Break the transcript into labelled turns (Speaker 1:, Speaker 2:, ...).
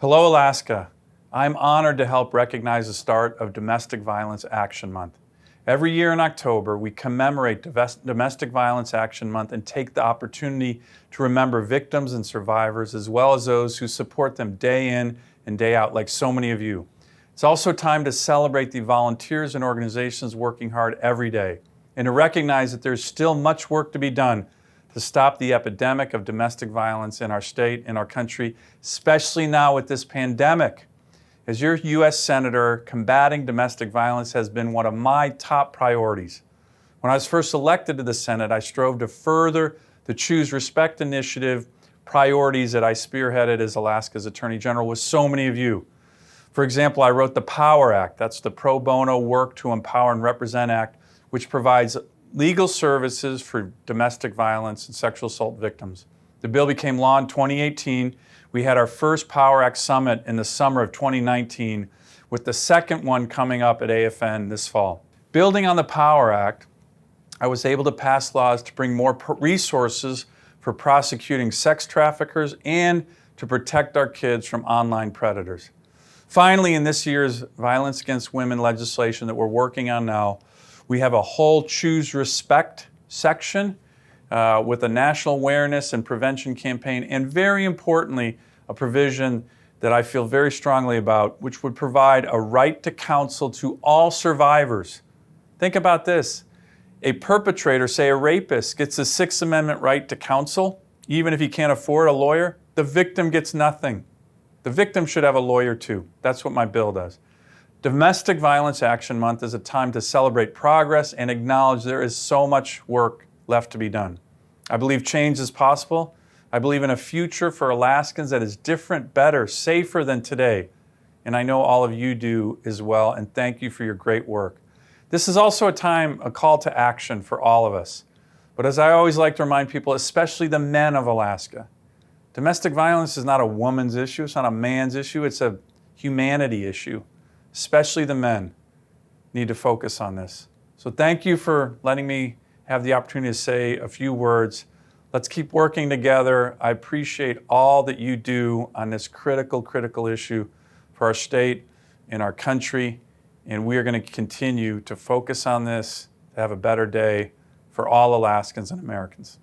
Speaker 1: Hello, Alaska. I'm honored to help recognize the start of Domestic Violence Action Month. Every year in October, we commemorate Domestic Violence Action Month and take the opportunity to remember victims and survivors, as well as those who support them day in and day out, like so many of you. It's also time to celebrate the volunteers and organizations working hard every day, and to recognize that there's still much work to be done to stop the epidemic of domestic violence in our state, in our country, especially now with this pandemic. As your U.S. Senator, combating domestic violence has been one of my top priorities. When I was first elected to the Senate, I strove to further the Choose Respect initiative priorities that I spearheaded as Alaska's Attorney General with so many of you. For example, I wrote the POWER Act, that's the Pro Bono Work to Empower and Represent Act, which provides legal services for domestic violence and sexual assault victims. The bill became law in 2018. We had our first POWER Act Summit in the summer of 2019, with the second one coming up at AFN this fall. Building on the POWER Act, I was able to pass laws to bring more resources for prosecuting sex traffickers and to protect our kids from online predators. Finally, in this year's Violence Against Women legislation that we're working on now, we have a whole Choose Respect section with a national awareness and prevention campaign, and very importantly, a provision that I feel very strongly about, which would provide a right to counsel to all survivors. Think about this. A perpetrator, say a rapist, gets a Sixth Amendment right to counsel, even if he can't afford a lawyer. The victim gets nothing. The victim should have a lawyer too. That's what my bill does. Domestic Violence Action Month is a time to celebrate progress and acknowledge there is so much work left to be done. I believe change is possible. I believe in a future for Alaskans that is different, better, safer than today. And I know all of you do as well, and thank you for your great work. This is also a call to action for all of us. But as I always like to remind people, especially the men of Alaska, domestic violence is not a woman's issue, it's not a man's issue, it's a humanity issue. Especially the men need to focus on this. So thank you for letting me have the opportunity to say a few words. Let's keep working together. I appreciate all that you do on this critical issue for our state and our country. And we are going to continue to focus on this to have a better day for all Alaskans and Americans.